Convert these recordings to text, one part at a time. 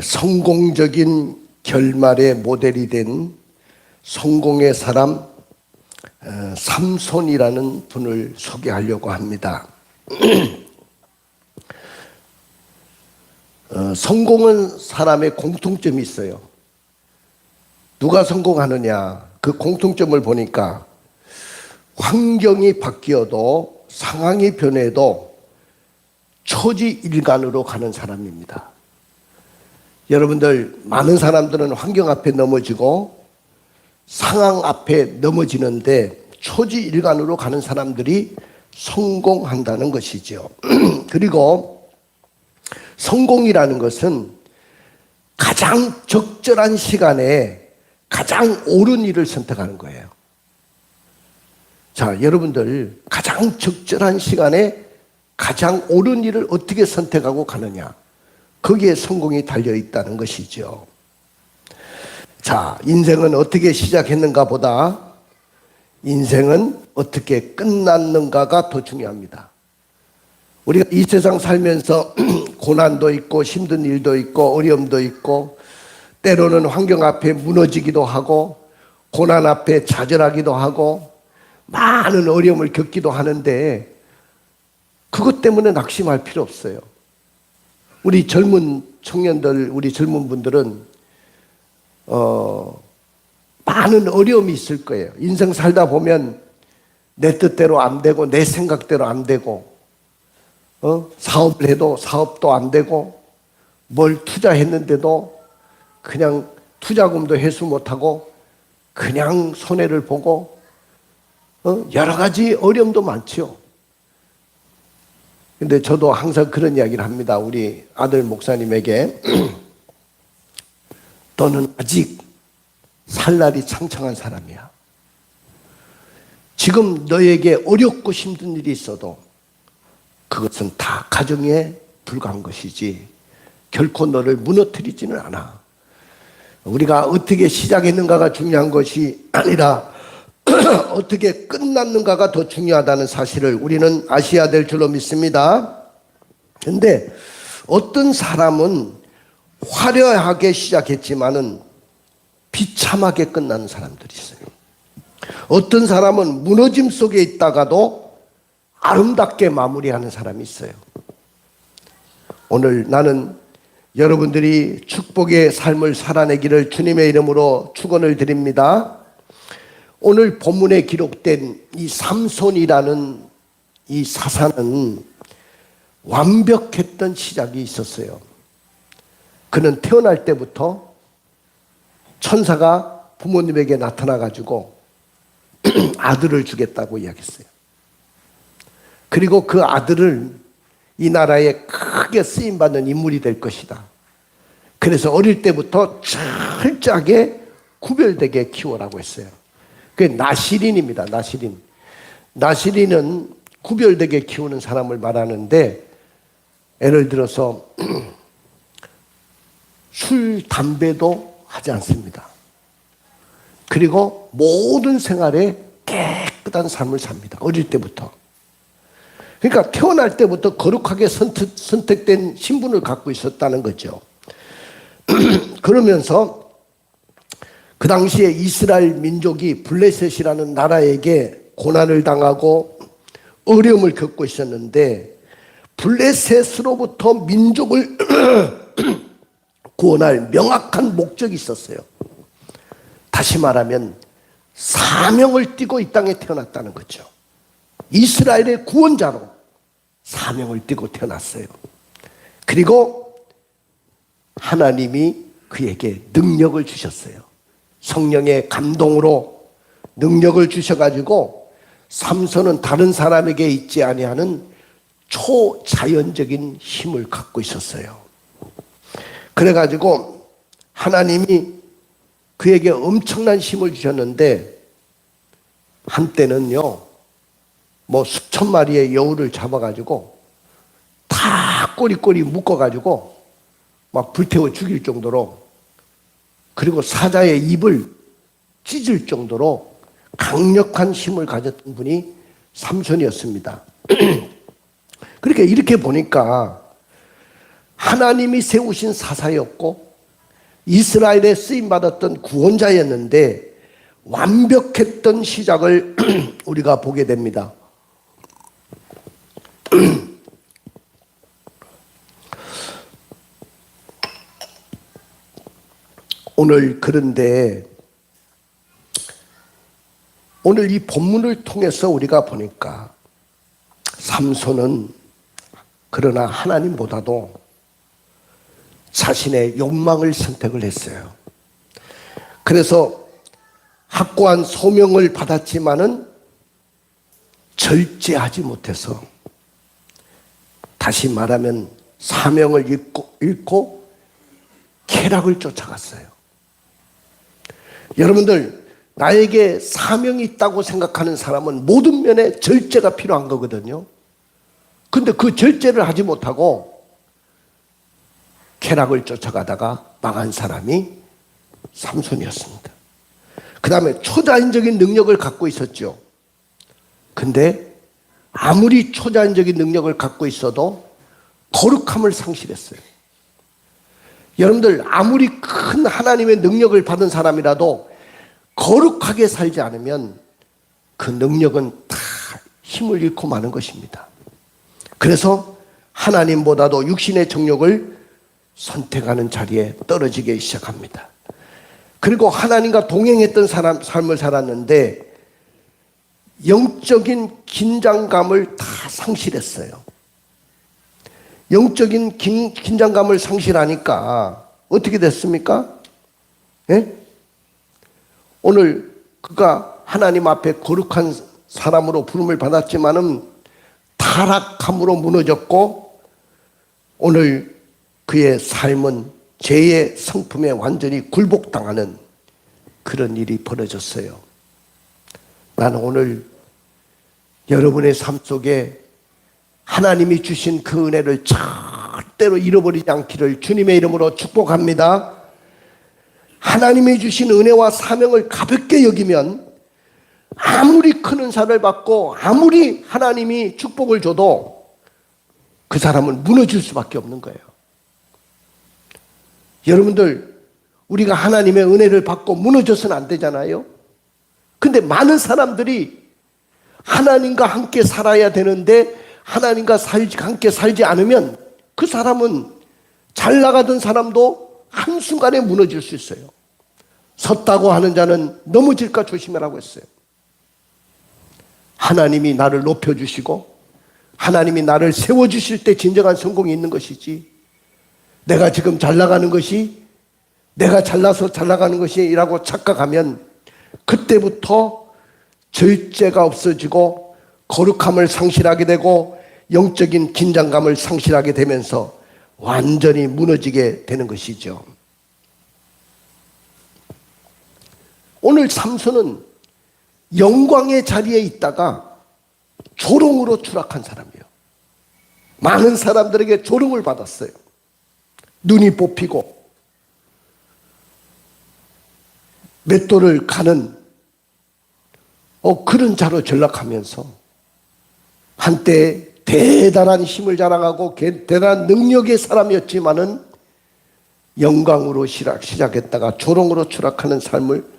성공적인 결말의 모델이 된 성공의 사람 삼손이라는 분을 소개하려고 합니다. 성공은 사람의 공통점이 있어요. 누가 성공하느냐, 그 공통점을 보니까 환경이 바뀌어도 상황이 변해도 초지일간으로 가는 사람입니다. 여러분들, 많은 사람들은 환경 앞에 넘어지고 상황 앞에 넘어지는데 초지일간으로 가는 사람들이 성공한다는 것이죠. 그리고 성공이라는 것은 가장 적절한 시간에 가장 옳은 일을 선택하는 거예요. 자, 여러분들, 가장 적절한 시간에 가장 옳은 일을 어떻게 선택하고 가느냐, 거기에 성공이 달려 있다는 것이죠. 자, 인생은 어떻게 시작했는가 보다 인생은 어떻게 끝났는가가 더 중요합니다. 우리가 이 세상 살면서 고난도 있고 힘든 일도 있고 어려움도 있고 때로는 환경 앞에 무너지기도 하고 고난 앞에 좌절하기도 하고 많은 어려움을 겪기도 하는데 그것 때문에 낙심할 필요 없어요. 우리 젊은 청년들, 우리 젊은 분들은 많은 어려움이 있을 거예요. 인생 살다 보면 내 뜻대로 안 되고 내 생각대로 안 되고 사업을 해도 사업도 안 되고 뭘 투자했는데도 그냥 투자금도 회수 못하고 그냥 손해를 보고 여러 가지 어려움도 많죠. 근데 저도 항상 그런 이야기를 합니다. 우리 아들 목사님에게 너는 아직 살 날이 창창한 사람이야. 지금 너에게 어렵고 힘든 일이 있어도 그것은 다 가정에 불과한 것이지 결코 너를 무너뜨리지는 않아. 우리가 어떻게 시작했는가가 중요한 것이 아니라 어떻게 끝났는가가 더 중요하다는 사실을 우리는 아셔야 될 줄로 믿습니다. 그런데 어떤 사람은 화려하게 시작했지만은 비참하게 끝나는 사람들이 있어요. 어떤 사람은 무너짐 속에 있다가도 아름답게 마무리하는 사람이 있어요. 오늘 나는 여러분들이 축복의 삶을 살아내기를 주님의 이름으로 축원을 드립니다. 오늘 본문에 기록된 이 삼손이라는 이 사사는 완벽했던 시작이 있었어요. 그는 태어날 때부터 천사가 부모님에게 나타나가지고 아들을 주겠다고 이야기했어요. 그리고 그 아들을 이 나라에 크게 쓰임받는 인물이 될 것이다. 그래서 어릴 때부터 철저하게 구별되게 키워라고 했어요. 그게 나시린입니다. 나시린. 나시린은 구별되게 키우는 사람을 말하는데, 예를 들어서 술, 담배도 하지 않습니다. 그리고 모든 생활에 깨끗한 삶을 삽니다. 어릴 때부터. 그러니까 태어날 때부터 거룩하게 선택된 신분을 갖고 있었다는 거죠. 그러면서 그 당시에 이스라엘 민족이 블레셋이라는 나라에게 고난을 당하고 어려움을 겪고 있었는데 블레셋으로부터 민족을 구원할 명확한 목적이 있었어요. 다시 말하면 사명을 띠고 이 땅에 태어났다는 거죠. 이스라엘의 구원자로 사명을 띠고 태어났어요. 그리고 하나님이 그에게 능력을 주셨어요. 성령의 감동으로 능력을 주셔가지고 삼손은 다른 사람에게 있지 아니하는 초자연적인 힘을 갖고 있었어요. 그래가지고 하나님이 그에게 엄청난 힘을 주셨는데 한때는요 뭐 수천 마리의 여우를 잡아가지고 다 꼬리꼬리 묶어가지고 막 불태워 죽일 정도로, 그리고 사자의 입을 찢을 정도로 강력한 힘을 가졌던 분이 삼손이었습니다. 그러니까 이렇게 보니까 하나님이 세우신 사사였고 이스라엘에 쓰임받았던 구원자였는데 완벽했던 시작을 우리가 보게 됩니다. 그런데 오늘 이 본문을 통해서 우리가 보니까 삼손은 그러나 하나님보다도 자신의 욕망을 선택을 했어요. 그래서 확고한 소명을 받았지만은 절제하지 못해서, 다시 말하면 사명을 잃고 쾌락을 쫓아갔어요. 여러분들, 나에게 사명이 있다고 생각하는 사람은 모든 면에 절제가 필요한 거거든요. 근데 그 절제를 하지 못하고 쾌락을 쫓아가다가 망한 사람이 삼손이었습니다. 그 다음에 초자연적인 능력을 갖고 있었죠. 근데 아무리 초자연적인 능력을 갖고 있어도 거룩함을 상실했어요. 여러분들, 아무리 큰 하나님의 능력을 받은 사람이라도 거룩하게 살지 않으면 그 능력은 다 힘을 잃고 마는 것입니다. 그래서 하나님보다도 육신의 정욕을 선택하는 자리에 떨어지기 시작합니다. 그리고 하나님과 동행했던 삶을 살았는데 영적인 긴장감을 다 상실했어요. 영적인 긴장감을 상실하니까 어떻게 됐습니까? 예? 오늘 그가 하나님 앞에 거룩한 사람으로 부름을 받았지만은 타락함으로 무너졌고, 오늘 그의 삶은 죄의 성품에 완전히 굴복당하는 그런 일이 벌어졌어요. 나는 오늘 여러분의 삶 속에 하나님이 주신 그 은혜를 절대로 잃어버리지 않기를 주님의 이름으로 축복합니다. 하나님이 주신 은혜와 사명을 가볍게 여기면 아무리 큰 은사를 받고 아무리 하나님이 축복을 줘도 그 사람은 무너질 수밖에 없는 거예요. 여러분들, 우리가 하나님의 은혜를 받고 무너져서는 안 되잖아요. 근데 많은 사람들이 하나님과 함께 살아야 되는데 하나님과 함께 살지 않으면 그 사람은 잘 나가던 사람도 한순간에 무너질 수 있어요. 섰다고 하는 자는 넘어질까 조심하라고 했어요. 하나님이 나를 높여주시고 하나님이 나를 세워주실 때 진정한 성공이 있는 것이지, 내가 지금 잘 나가는 것이, 내가 잘나서 잘 나가는 것이라고 착각하면 그때부터 절제가 없어지고 거룩함을 상실하게 되고 영적인 긴장감을 상실하게 되면서 완전히 무너지게 되는 것이죠. 오늘 삼손은 영광의 자리에 있다가 조롱으로 추락한 사람이에요. 많은 사람들에게 조롱을 받았어요. 눈이 뽑히고 맷돌을 가는 그런 자로 전락하면서 한때 대단한 힘을 자랑하고 대단한 능력의 사람이었지만은 영광으로 시작했다가 조롱으로 추락하는 삶을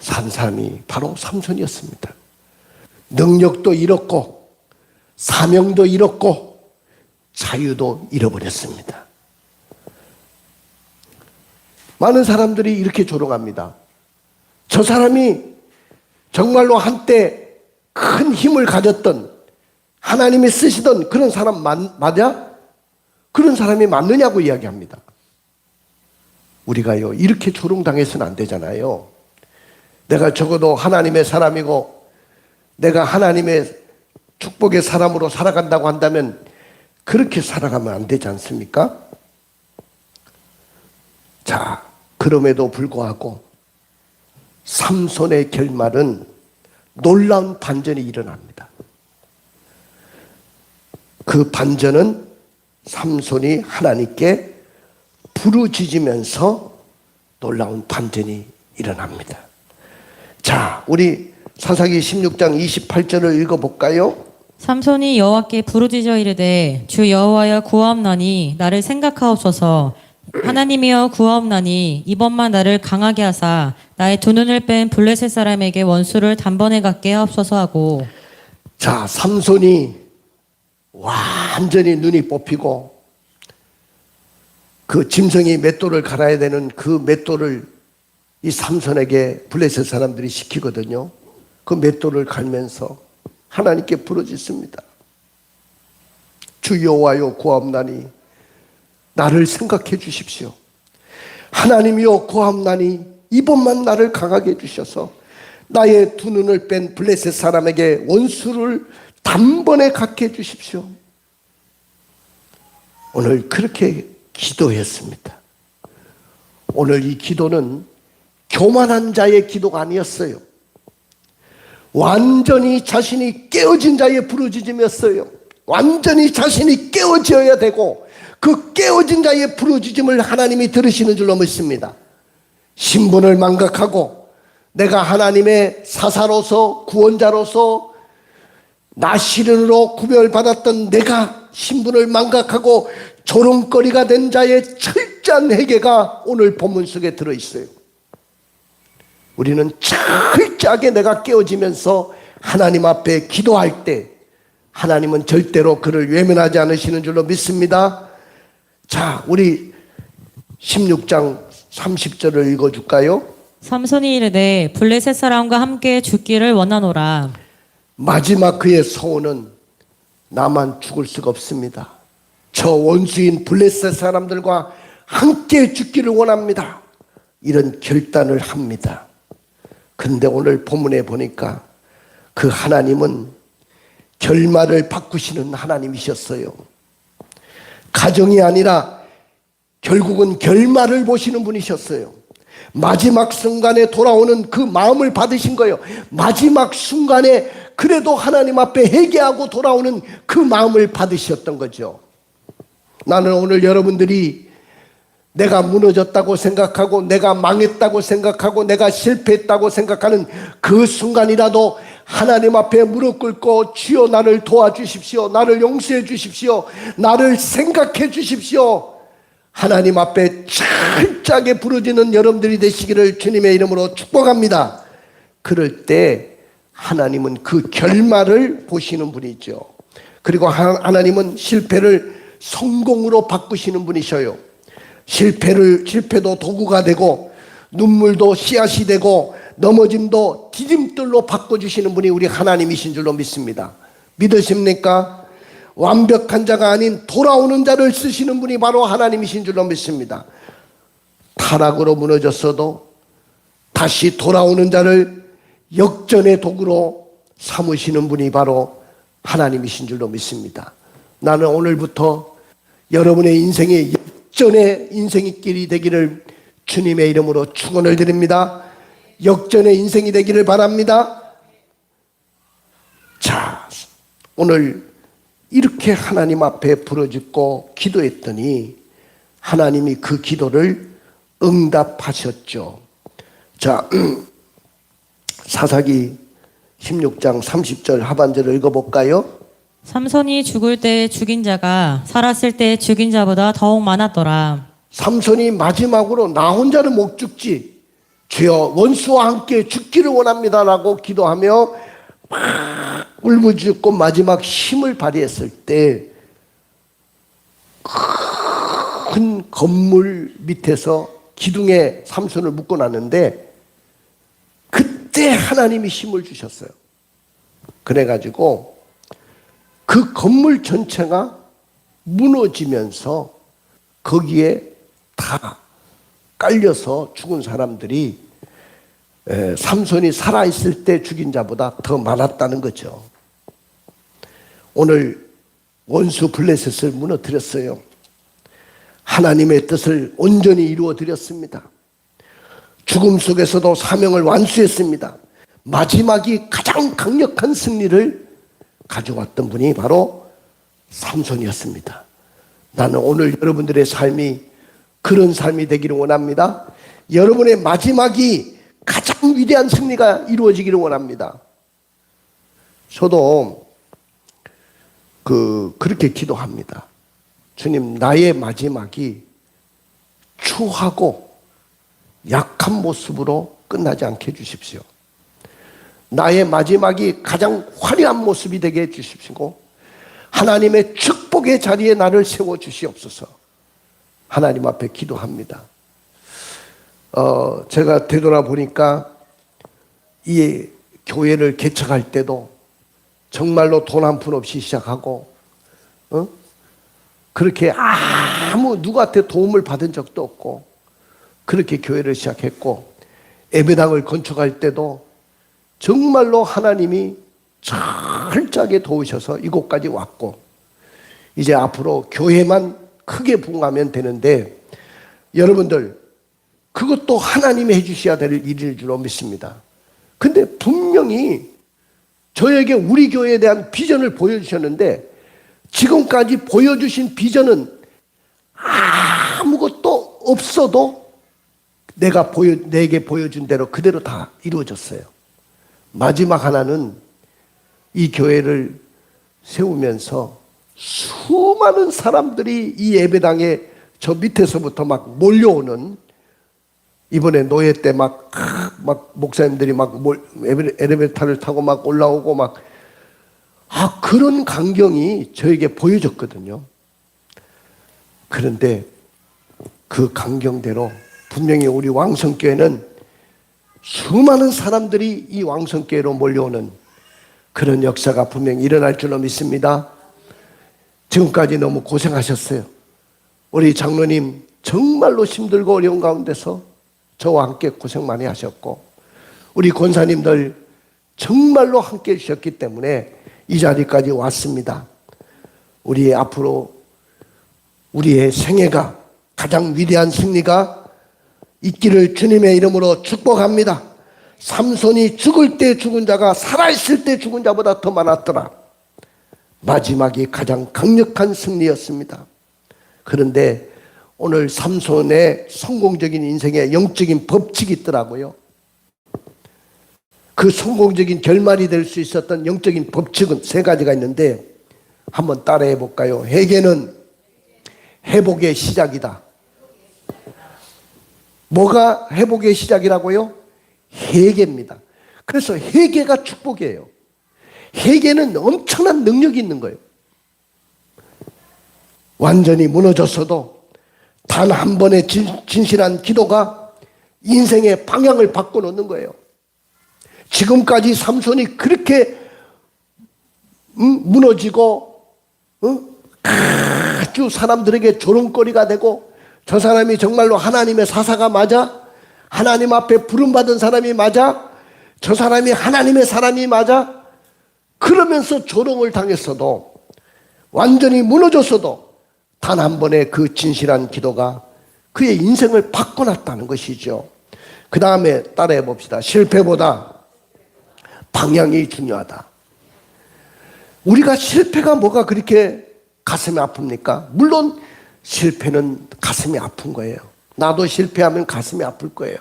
산 사람이 바로 삼손이었습니다. 능력도 잃었고 사명도 잃었고 자유도 잃어버렸습니다. 많은 사람들이 이렇게 조롱합니다. 저 사람이 정말로 한때 큰 힘을 가졌던, 하나님이 쓰시던 그런 사람 맞아? 그런 사람이 맞느냐고 이야기합니다. 우리가요, 이렇게 조롱당해서는 안 되잖아요. 내가 적어도 하나님의 사람이고 내가 하나님의 축복의 사람으로 살아간다고 한다면 그렇게 살아가면 안 되지 않습니까? 자, 그럼에도 불구하고 삼손의 결말은 놀라운 반전이 일어납니다. 그 반전은 삼손이 하나님께 부르짖으면서 놀라운 반전이 일어납니다. 자, 우리 사사기 16장 28절을 읽어볼까요? 삼손이 여호와께 부르짖어 이르되 주 여호와여 구하옵나니 나를 생각하옵소서. 하나님이여 구하옵나니 이번만 나를 강하게 하사 나의 두 눈을 뺀 블레셋 사람에게 원수를 단번에 갖게 하옵소서 하고. 자, 삼손이 완전히 눈이 뽑히고 그 짐승이 맷돌을 갈아야 되는 그 맷돌을 이 삼손에게 블레셋 사람들이 시키거든요. 그 맷돌을 갈면서 하나님께 부르짖습니다. 주 여호와여 구하옵나니 나를 생각해 주십시오. 하나님이여 구하옵나니 이번만 나를 강하게 해주셔서 나의 두 눈을 뺀 블레셋 사람에게 원수를 단번에 갖게 해주십시오. 오늘 그렇게 기도했습니다. 오늘 이 기도는 교만한 자의 기도가 아니었어요. 완전히 자신이 깨어진 자의 부르짖음이었어요. 완전히 자신이 깨어져야 되고 그 깨어진 자의 부르짖음을 하나님이 들으시는 줄로 믿습니다. 신분을 망각하고 내가 하나님의 사사로서 구원자로서 나시른으로 구별받았던 내가 신분을 망각하고 조롱거리가 된 자의 철저한 회개가 오늘 본문 속에 들어있어요. 우리는 철저하게 내가 깨어지면서 하나님 앞에 기도할 때 하나님은 절대로 그를 외면하지 않으시는 줄로 믿습니다. 자, 우리 16장 30절을 읽어줄까요? 삼손이 이르되 블레셋 사람과 함께 죽기를 원하노라. 마지막 그의 소원은 나만 죽을 수가 없습니다. 저 원수인 블레셋 사람들과 함께 죽기를 원합니다. 이런 결단을 합니다. 근데 오늘 본문에 보니까 그 하나님은 결말을 바꾸시는 하나님이셨어요. 가정이 아니라 결국은 결말을 보시는 분이셨어요. 마지막 순간에 돌아오는 그 마음을 받으신 거예요. 마지막 순간에 그래도 하나님 앞에 회개하고 돌아오는 그 마음을 받으셨던 거죠. 나는 오늘 여러분들이 내가 무너졌다고 생각하고 내가 망했다고 생각하고 내가 실패했다고 생각하는 그 순간이라도 하나님 앞에 무릎 꿇고 주여 나를 도와주십시오. 나를 용서해 주십시오. 나를 생각해 주십시오. 하나님 앞에 철저하게 부르짖는 여러분들이 되시기를 주님의 이름으로 축복합니다. 그럴 때 하나님은 그 결말을 보시는 분이죠. 그리고 하나님은 실패를 성공으로 바꾸시는 분이셔요. 실패도 도구가 되고 눈물도 씨앗이 되고 넘어짐도 디딤돌로 바꿔주시는 분이 우리 하나님이신 줄로 믿습니다. 믿으십니까? 완벽한 자가 아닌 돌아오는 자를 쓰시는 분이 바로 하나님이신 줄로 믿습니다. 타락으로 무너졌어도 다시 돌아오는 자를 역전의 도구로 삼으시는 분이 바로 하나님이신 줄로 믿습니다. 나는 오늘부터 여러분의 인생이 역전의 인생의 길이 되기를 주님의 이름으로 축원을 드립니다. 역전의 인생이 되기를 바랍니다. 자, 오늘 이렇게 하나님 앞에 부르짖고 기도했더니 하나님이 그 기도를 응답하셨죠. 자, 사사기 16장 30절 하반절을 읽어볼까요? 삼손이 죽을 때 죽인 자가 살았을 때 죽인 자보다 더욱 많았더라. 삼손이 마지막으로 나 혼자는 못 죽지, 주여 원수와 함께 죽기를 원합니다라고 기도하며 막 울부짖고 마지막 힘을 발휘했을 때 큰 건물 밑에서 기둥에 삼손을 묶어놨는데 그때 하나님이 힘을 주셨어요. 그래가지고 그 건물 전체가 무너지면서 거기에 다 깔려서 죽은 사람들이 삼손이 살아있을 때 죽인 자보다 더 많았다는 거죠. 오늘 원수 블레셋을 무너뜨렸어요. 하나님의 뜻을 온전히 이루어 드렸습니다. 죽음 속에서도 사명을 완수했습니다. 마지막이 가장 강력한 승리를 가져왔던 분이 바로 삼손이었습니다. 나는 오늘 여러분들의 삶이 그런 삶이 되기를 원합니다. 여러분의 마지막이 가장 위대한 승리가 이루어지기를 원합니다. 저도 그렇게 기도합니다. 주님, 나의 마지막이 추하고 약한 모습으로 끝나지 않게 해주십시오. 나의 마지막이 가장 화려한 모습이 되게 해주십시고 하나님의 축복의 자리에 나를 세워주시옵소서. 하나님 앞에 기도합니다. 제가 되돌아보니까 이 교회를 개척할 때도 정말로 돈 한 푼 없이 시작하고 그렇게 아무 누구한테 도움을 받은 적도 없고 그렇게 교회를 시작했고 예배당을 건축할 때도 정말로 하나님이 철저하게 도우셔서 이곳까지 왔고 이제 앞으로 교회만 크게 부흥하면 되는데 여러분들 그것도 하나님이 해주셔야 될 일일 줄로 믿습니다. 근데 분명히 저에게 우리 교회에 대한 비전을 보여주셨는데 지금까지 보여주신 비전은 아무것도 없어도 내게 보여준 대로 그대로 다 이루어졌어요. 마지막 하나는 이 교회를 세우면서 수많은 사람들이 이 예배당에 저 밑에서부터 막 몰려오는 이번에 노예 때 막 목사님들이 엘리베이터를 타고 막 올라오고 그런 광경이 저에게 보여졌거든요. 그런데 그 광경대로 분명히 우리 왕성교회는 수많은 사람들이 이 왕성교회로 몰려오는 그런 역사가 분명히 일어날 줄로 믿습니다. 지금까지 너무 고생하셨어요. 우리 장로님 정말로 힘들고 어려운 가운데서 저와 함께 고생 많이 하셨고 우리 권사님들 정말로 함께 해주셨기 때문에 이 자리까지 왔습니다. 우리 앞으로 우리의 생애가 가장 위대한 승리가 있기를 주님의 이름으로 축복합니다. 삼손이 죽을 때 죽은 자가 살아있을 때 죽은 자보다 더 많았더라. 마지막이 가장 강력한 승리였습니다. 그런데 오늘 삼손의 성공적인 인생에 영적인 법칙이 있더라고요. 그 성공적인 결말이 될 수 있었던 영적인 법칙은 3가지가 있는데 한번 따라해 볼까요? 회개는 회복의 시작이다. 뭐가 회복의 시작이라고요? 회개입니다. 그래서 회개가 축복이에요. 회개는 엄청난 능력이 있는 거예요. 완전히 무너졌어도 단 한 번의 진실한 기도가 인생의 방향을 바꿔놓는 거예요. 지금까지 삼손이 그렇게 무너지고 아주 사람들에게 조롱거리가 되고 저 사람이 정말로 하나님의 사사가 맞아? 하나님 앞에 부름받은 사람이 맞아? 저 사람이 하나님의 사람이 맞아? 그러면서 조롱을 당했어도 완전히 무너졌어도 단 한 번의 그 진실한 기도가 그의 인생을 바꿔놨다는 것이죠. 그 다음에 따라해 봅시다. 실패보다 방향이 중요하다. 우리가 실패가 뭐가 그렇게 가슴이 아픕니까? 물론 실패는 가슴이 아픈 거예요. 나도 실패하면 가슴이 아플 거예요.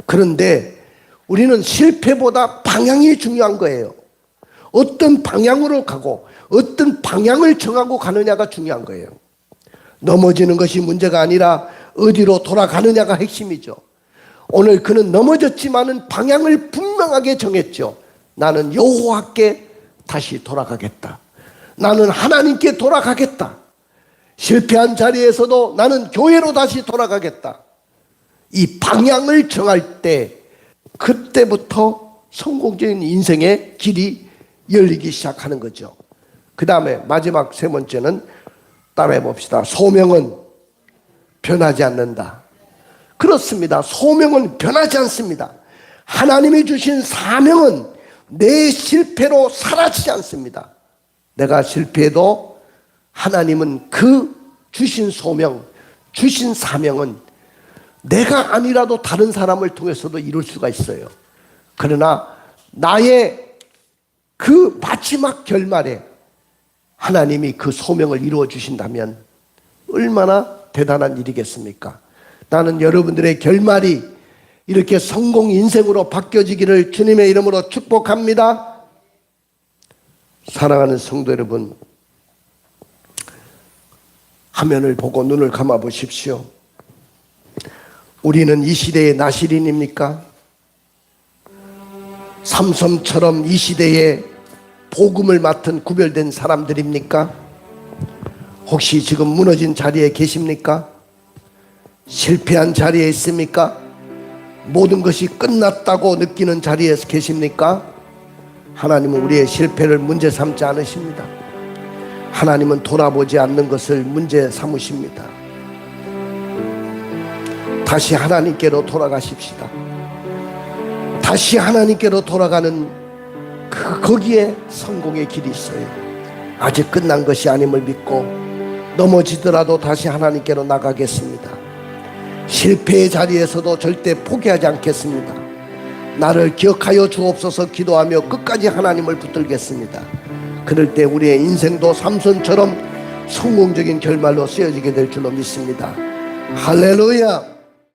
그런데 우리는 실패보다 방향이 중요한 거예요. 어떤 방향으로 가고 어떤 방향을 정하고 가느냐가 중요한 거예요. 넘어지는 것이 문제가 아니라 어디로 돌아가느냐가 핵심이죠. 오늘 그는 넘어졌지만은 방향을 분명하게 정했죠. 나는 여호와께 다시 돌아가겠다. 나는 하나님께 돌아가겠다. 실패한 자리에서도 나는 교회로 다시 돌아가겠다. 이 방향을 정할 때 그때부터 성공적인 인생의 길이 열리기 시작하는 거죠. 그 다음에 마지막 3번째는 따라해 봅시다. 소명은 변하지 않는다. 그렇습니다. 소명은 변하지 않습니다. 하나님이 주신 사명은 내 실패로 사라지지 않습니다. 내가 실패해도 하나님은 그 주신 소명, 주신 사명은 내가 아니라도 다른 사람을 통해서도 이룰 수가 있어요. 그러나 나의 그 마지막 결말에 하나님이 그 소명을 이루어 주신다면 얼마나 대단한 일이겠습니까? 나는 여러분들의 결말이 이렇게 성공 인생으로 바뀌어지기를 주님의 이름으로 축복합니다. 사랑하는 성도 여러분, 화면을 보고 눈을 감아 보십시오. 우리는 이 시대의 나시린입니까? 삼손처럼 이 시대에 복음을 맡은 구별된 사람들입니까? 혹시 지금 무너진 자리에 계십니까? 실패한 자리에 있습니까? 모든 것이 끝났다고 느끼는 자리에 계십니까? 하나님은 우리의 실패를 문제 삼지 않으십니다. 하나님은 돌아보지 않는 것을 문제 삼으십니다. 다시 하나님께로 돌아가십시다. 다시 하나님께로 돌아가는 거기에 성공의 길이 있어요. 아직 끝난 것이 아님을 믿고 넘어지더라도 다시 하나님께로 나가겠습니다. 실패의 자리에서도 절대 포기하지 않겠습니다. 나를 기억하여 주옵소서 기도하며 끝까지 하나님을 붙들겠습니다. 그럴 때 우리의 인생도 삼손처럼 성공적인 결말로 쓰여지게 될 줄로 믿습니다. 할렐루야.